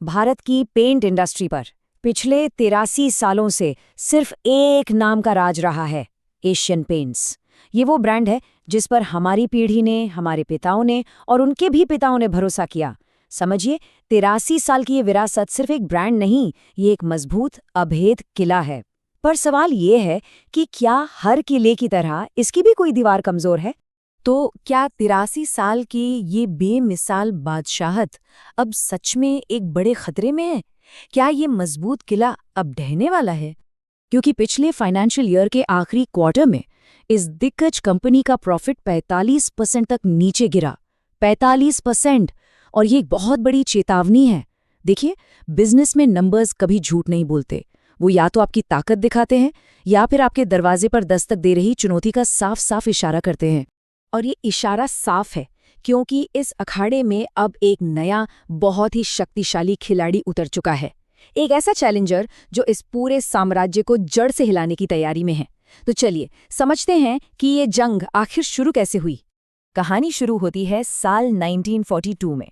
भारत की paint industry पर पिछले 83 सालों से सिर्फ एक नाम का राज रहा है, एशियन पेंट्स। ये वो ब्रांड है जिस पर हमारी पीढ़ी ने, हमारे पिताओं ने और उनके भी पिताओं ने भरोसा किया। समझिए, 83 साल की ये विरासत सिर्फ एक ब्रांड नहीं, ये एक मजबूत, अभेद किला है। पर सवाल ये है कि क्या हर किले की तरह इसकी भी कोई दीवार कमजोर है? तो क्या 83 साल की ये बेमिसाल बादशाहत अब सच में एक बड़े खतरे में है? क्या ये मजबूत किला अब ढहने वाला है? क्योंकि पिछले फाइनेंशियल ईयर के आखिरी क्वार्टर में इस दिग्गज कंपनी का प्रॉफिट 45% तक नीचे गिरा। 45%। और ये एक बहुत बड़ी चेतावनी है। देखिए, बिजनेस में नंबर्स कभी झूठ नहीं बोलते। वो या तो आपकी ताकत दिखाते हैं या फिर आपके दरवाजे पर दस्तक दे रही चुनौती का साफ साफ इशारा करते हैं। और ये इशारा साफ है क्योंकि इस अखाड़े में अब एक नया, बहुत ही शक्तिशाली खिलाड़ी उतर चुका है। एक ऐसा चैलेंजर जो इस पूरे साम्राज्य को जड़ से हिलाने की तैयारी में है। तो चलिए समझते हैं कि ये जंग आखिर शुरू कैसे हुई। कहानी शुरू होती है साल 1942 में।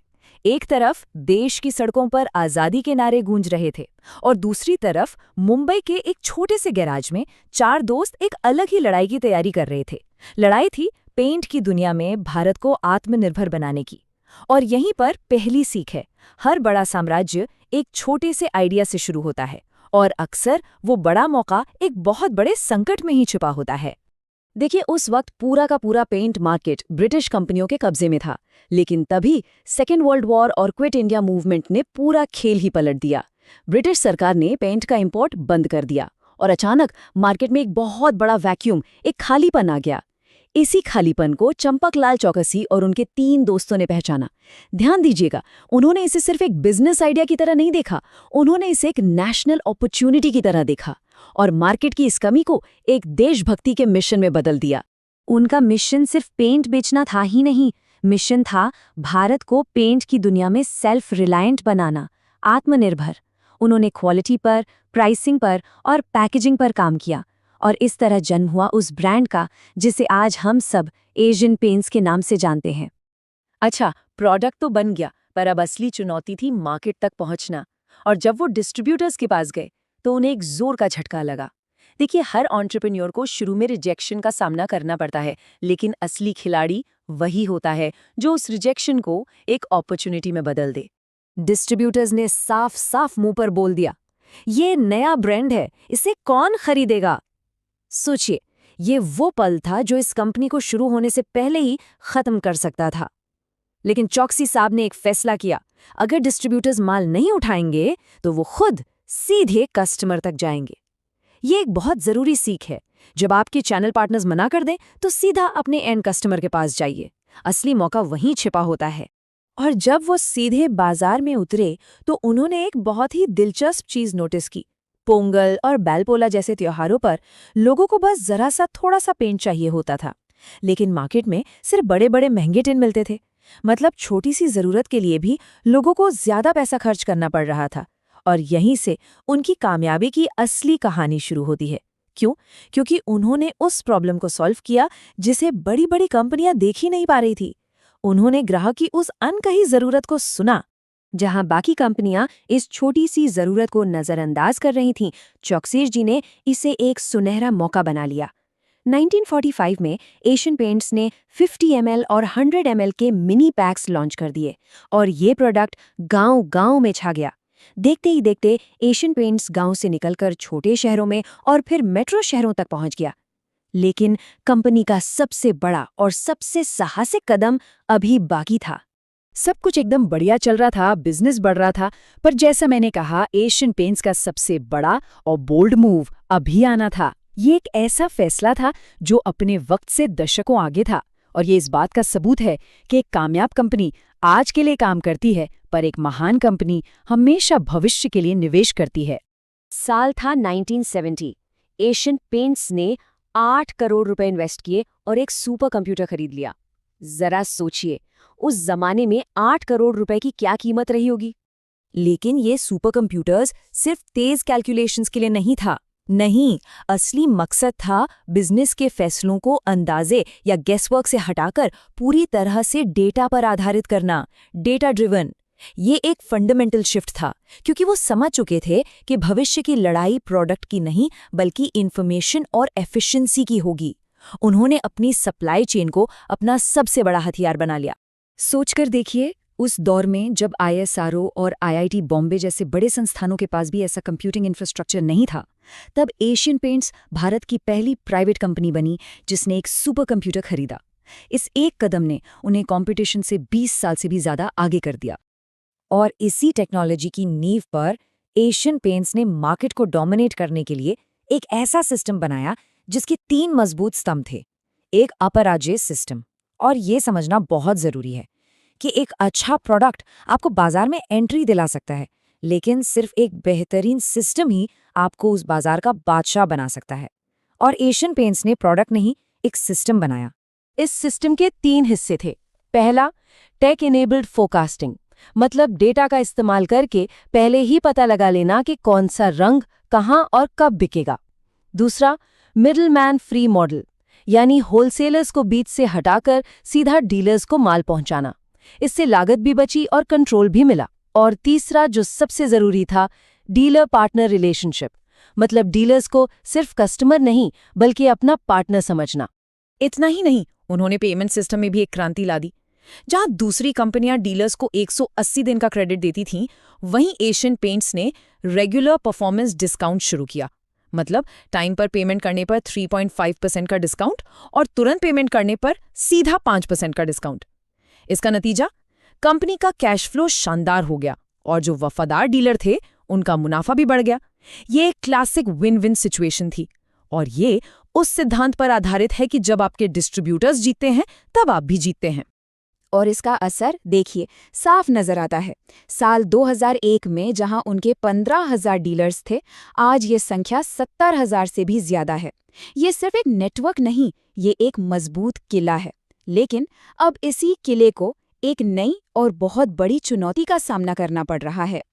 एक तरफ देश की सड़कों पर आज़ादी के नारे गूंज रहे थे और दूसरी तरफ मुंबई के एक छोटे से गैराज में 4 दोस्त एक अलग ही लड़ाई की तैयारी कर रहे थे। लड़ाई थी पेंट की दुनिया में भारत को आत्मनिर्भर बनाने की। और यहीं पर पहली सीख है, हर बड़ा साम्राज्य एक छोटे से आइडिया से शुरू होता है और अक्सर वो बड़ा मौका एक बहुत बड़े संकट में ही छुपा होता है। देखिए, उस वक्त पूरा का पूरा पेंट मार्केट ब्रिटिश कंपनियों के कब्जे में था, लेकिन तभी सेकेंड वर्ल्ड वॉर और क्विट इंडिया मूवमेंट ने पूरा खेल ही पलट दिया। ब्रिटिश सरकार ने पेंट का इंपोर्ट बंद कर दिया और अचानक मार्केट में एक बहुत बड़ा वैक्यूम, एक खालीपन आ गया। इसी खालीपन को चंपकलाल चौकसी और उनके 3 दोस्तों ने पहचाना। ध्यान दीजिएगा, उन्होंने इसे सिर्फ एक बिजनेस आइडिया की तरह नहीं देखा, उन्होंने इसे एक नेशनल अपॉर्चुनिटी की तरह देखा और मार्केट की इस कमी को एक देशभक्ति के मिशन में बदल दिया। उनका मिशन सिर्फ पेंट बेचना था ही नहीं, मिशन था भारत को पेंट की दुनिया में सेल्फ रिलायंट बनाना, आत्मनिर्भर। उन्होंने क्वालिटी पर, प्राइसिंग पर और पैकेजिंग पर काम किया और इस तरह जन्म हुआ उस ब्रांड का जिसे आज हम सब एशियन पेंट्स के नाम से जानते हैं। अच्छा, प्रोडक्ट तो बन गया, पर अब असली चुनौती थी मार्केट तक पहुंचना। और जब वो डिस्ट्रीब्यूटर्स के पास गए तो उन्हें एक जोर का झटका लगा। देखिए, हर एंटरप्रेन्योर को शुरू में रिजेक्शन का सामना करना पड़ता है, लेकिन असली खिलाड़ी वही होता है जो उस रिजेक्शन को एक अपॉर्चुनिटी में बदल दे। डिस्ट्रीब्यूटर्स ने साफ साफ मुंह पर बोल दिया, ये नया ब्रांड है, इसे कौन खरीदेगा? सोचिए, ये वो पल था जो इस कंपनी को शुरू होने से पहले ही खत्म कर सकता था। लेकिन चौकसी साहब ने एक फैसला किया, अगर डिस्ट्रीब्यूटर्स माल नहीं उठाएंगे तो वो खुद सीधे कस्टमर तक जाएंगे। ये एक बहुत जरूरी सीख है। जब आपके चैनल पार्टनर्स मना कर दें तो सीधा अपने एंड कस्टमर के पास जाइए। असली मौका वहीं छिपा होता है। और जब वो सीधे बाजार में उतरे तो उन्होंने एक बहुत ही दिलचस्प चीज नोटिस की। पोंगल और बैलपोला जैसे त्योहारों पर लोगों को बस जरा सा थोड़ा सा पेंट चाहिए होता था, लेकिन मार्केट में सिर्फ बड़े बड़े महंगे टिन मिलते थे। मतलब छोटी सी जरूरत के लिए भी लोगों को ज्यादा पैसा खर्च करना पड़ रहा था। और यहीं से उनकी कामयाबी की असली कहानी शुरू होती है। क्यों? क्योंकि उन्होंने उस प्रॉब्लम को सॉल्व किया जिसे बड़ी बड़ी कंपनियां देख ही नहीं पा रही थी। उन्होंने ग्राहक की उस अनकही जरूरत को सुना। जहां बाकी कंपनियां इस छोटी सी जरूरत को नजरअंदाज कर रही थीं, चौकसी जी ने इसे एक सुनहरा मौका बना लिया। 1945 में एशियन पेंट्स ने 50 ml और 100 ml के मिनी पैक्स लॉन्च कर दिए और ये प्रोडक्ट गांव-गांव में छा गया। देखते ही देखते एशियन पेंट्स गांव से निकलकर छोटे शहरों में और फिर मेट्रो शहरों तक पहुंच गया। लेकिन कंपनी का सबसे बड़ा और सबसे साहसिक कदम अभी बाकी था। सब कुछ एकदम बढ़िया चल रहा था, बिजनेस बढ़ रहा था, पर जैसा मैंने कहा, एशियन पेंट्स का सबसे बड़ा और बोल्ड मूव अभी आना था। ये एक ऐसा फैसला था जो अपने वक्त से दशकों आगे था और ये इस बात का सबूत है कि एक कामयाब कंपनी आज के लिए काम करती है, पर एक महान कंपनी हमेशा भविष्य के लिए निवेश करती है। साल था 1970। एशियन पेंट्स ने 8 करोड़ रुपए इन्वेस्ट किए और एक सुपर कंप्यूटर खरीद लिया। जरा सोचिए, उस जमाने में 8 करोड़ रुपए की क्या कीमत रही होगी। लेकिन ये सुपर कंप्यूटर्स सिर्फ तेज कैलकुलेशंस के लिए नहीं था। नहीं, असली मकसद था बिजनेस के फैसलों को अंदाजे या गेसवर्क से हटाकर पूरी तरह से डेटा पर आधारित करना, डेटा ड्रिवन। ये एक फंडामेंटल शिफ्ट था, क्योंकि वो समझ चुके थे कि भविष्य की लड़ाई प्रोडक्ट की नहीं बल्कि इंफॉर्मेशन और एफिशिएंसी की होगी। उन्होंने अपनी सप्लाई चेन को अपना सबसे बड़ा हथियार बना लिया। सोचकर देखिए, उस दौर में जब ISRO और IIT बॉम्बे जैसे बड़े संस्थानों के पास भी ऐसा कंप्यूटिंग इंफ्रास्ट्रक्चर नहीं था, तब एशियन पेंट्स भारत की पहली प्राइवेट कंपनी बनी जिसने एक सुपर कंप्यूटर खरीदा। इस एक कदम ने उन्हें कंपटीशन से 20 साल से भी ज़्यादा आगे कर दिया। और इसी टेक्नोलॉजी की नींव पर एशियन पेंट्स ने मार्केट को डोमिनेट करने के लिए एक ऐसा सिस्टम बनाया जिसके 3 मजबूत स्तंभ थे। एक अपराजेय सिस्टम, और ये समझना बहुत ज़रूरी है कि एक अच्छा प्रोडक्ट आपको बाजार में एंट्री दिला सकता है, लेकिन सिर्फ एक बेहतरीन सिस्टम ही आपको उस बाजार का बादशाह बना सकता है। और एशियन पेंट्स ने प्रोडक्ट नहीं, एक सिस्टम बनाया। इस सिस्टम के 3 हिस्से थे। पहला, टेक इनेबल्ड फोरकास्टिंग, मतलब डेटा का इस्तेमाल करके पहले ही पता लगा लेना कि कौन सा रंग कहाँ और कब बिकेगा। दूसरा, मिडलमैन फ्री मॉडल, यानी होलसेलर्स को बीच से हटाकर सीधा डीलर्स को माल पहुंचाना। इससे लागत भी बची और कंट्रोल भी मिला। और तीसरा, जो सबसे जरूरी था, डीलर पार्टनर रिलेशनशिप, मतलब डीलर्स को सिर्फ कस्टमर नहीं बल्कि अपना पार्टनर समझना। इतना ही नहीं, उन्होंने पेमेंट सिस्टम में भी एक क्रांति ला दी। जहां दूसरी कंपनियां डीलर्स को 180 दिन का क्रेडिट देती थीं, वहीं एशियन पेंट्स ने रेगुलर परफॉर्मेंस डिस्काउंट शुरू किया। मतलब टाइम पर पेमेंट करने पर 3.5% का डिस्काउंट और तुरंत पेमेंट करने पर सीधा 5% का डिस्काउंट। इसका नतीजा, कंपनी का कैश फ्लो शानदार हो गया और जो वफादार डीलर थे उनका मुनाफा भी बढ़ गया। ये एक क्लासिक विन विन सिचुएशन थी, और ये उस सिद्धांत पर आधारित है कि जब आपके डिस्ट्रीब्यूटर्स जीतते हैं तब आप भी जीतते हैं। और इसका असर देखिए साफ नजर आता है। साल 2001 में जहां उनके 15,000 डीलर्स थे, आज ये संख्या 70,000 से भी ज्यादा है। ये सिर्फ एक नेटवर्क नहीं, ये एक मजबूत किला है। लेकिन अब इसी किले को एक नई और बहुत बड़ी चुनौती का सामना करना पड़ रहा है।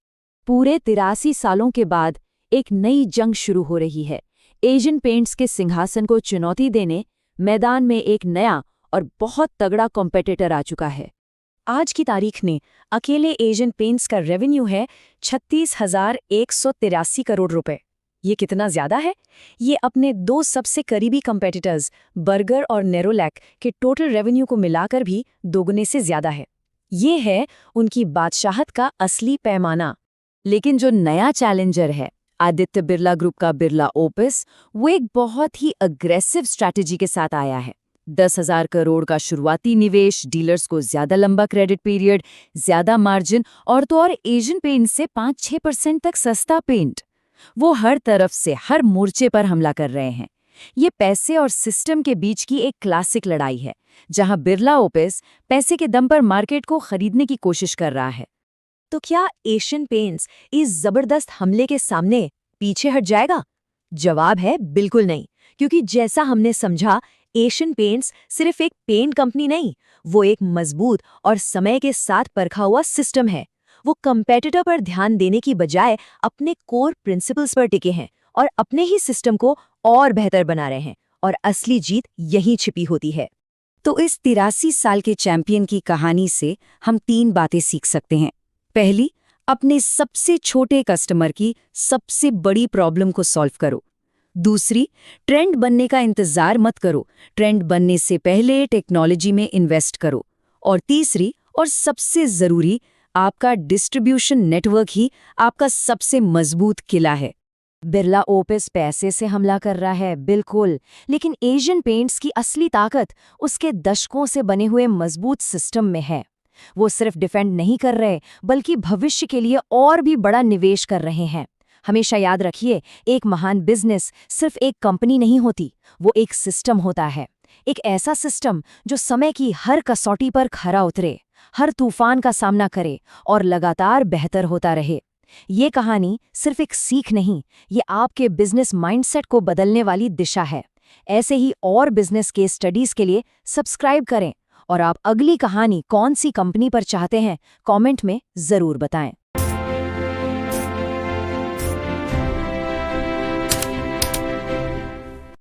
पूरे 83 सालों के बाद एक नई जंग शुरू हो रही है। एशियन पेंट्स के सिंहासन को चुनौती देने मैदान में एक नया और बहुत तगड़ा कॉम्पिटिटर आ चुका है। आज की तारीख में अकेले एशियन पेंट्स का रेवेन्यू है 36,183 करोड़ रुपए। ये कितना ज्यादा है? ये अपने 2 सबसे करीबी कॉम्पिटिटर्स बर्गर और नेरोलैक के टोटल रेवेन्यू को मिलाकर भी दोगुने से ज्यादा है। ये है उनकी बादशाहत का असली पैमाना। लेकिन जो नया चैलेंजर है, आदित्य बिरला ग्रुप का बिरला ओपिस, वो एक बहुत ही अग्रेसिव स्ट्रैटेजी के साथ आया है। 10,000 करोड़ का शुरुआती निवेश, डीलर्स को ज्यादा लंबा क्रेडिट पीरियड, ज्यादा मार्जिन, और तो और एशियन पेंट से 5-6% तक सस्ता पेंट। वो हर तरफ से, हर मोर्चे पर हमला कर रहे हैं। ये पैसे और सिस्टम के बीच की एक क्लासिक लड़ाई है, जहां बिरला ओपिस पैसे के दम पर मार्केट को खरीदने की कोशिश कर रहा है। तो क्या एशियन पेंट्स इस जबरदस्त हमले के सामने पीछे हट जाएगा? जवाब है बिल्कुल नहीं, क्योंकि जैसा हमने समझा, एशियन पेंट्स सिर्फ एक पेंट कंपनी नहीं, वो एक मजबूत और समय के साथ परखा हुआ सिस्टम है। वो कंपेटिटर पर ध्यान देने की बजाय अपने कोर प्रिंसिपल्स पर टिके हैं और अपने ही सिस्टम को और बेहतर बना रहे हैं, और असली जीत यहीं छिपी होती है। तो इस 83 साल के चैंपियन की कहानी से हम 3 बातें सीख सकते हैं। पहली, अपने सबसे छोटे कस्टमर की सबसे बड़ी प्रॉब्लम को सॉल्व करो। दूसरी, ट्रेंड बनने का इंतजार मत करो, ट्रेंड बनने से पहले टेक्नोलॉजी में इन्वेस्ट करो। और तीसरी और सबसे जरूरी, आपका डिस्ट्रीब्यूशन नेटवर्क ही आपका सबसे मजबूत किला है। बिरला ओपिस पैसे से हमला कर रहा है, बिल्कुल, लेकिन एशियन पेंट्स की असली ताकत उसके दशकों से बने हुए मजबूत सिस्टम में है। वो सिर्फ डिफेंड नहीं कर रहे, बल्कि भविष्य के लिए और भी बड़ा निवेश कर रहे हैं। हमेशा याद रखिए, एक महान बिजनेस सिर्फ एक कंपनी नहीं होती, वो एक सिस्टम होता है। एक ऐसा सिस्टम जो समय की हर कसौटी पर खरा उतरे, हर तूफान का सामना करे और लगातार बेहतर होता रहे। ये कहानी सिर्फ एक सीख नहीं, ये आपके बिजनेस माइंडसेट को बदलने वाली दिशा है। ऐसे ही और बिजनेस केस स्टडीज के लिए सब्सक्राइब करें, और आप अगली कहानी कौन सी कंपनी पर चाहते हैं, कमेंट में जरूर बताएं।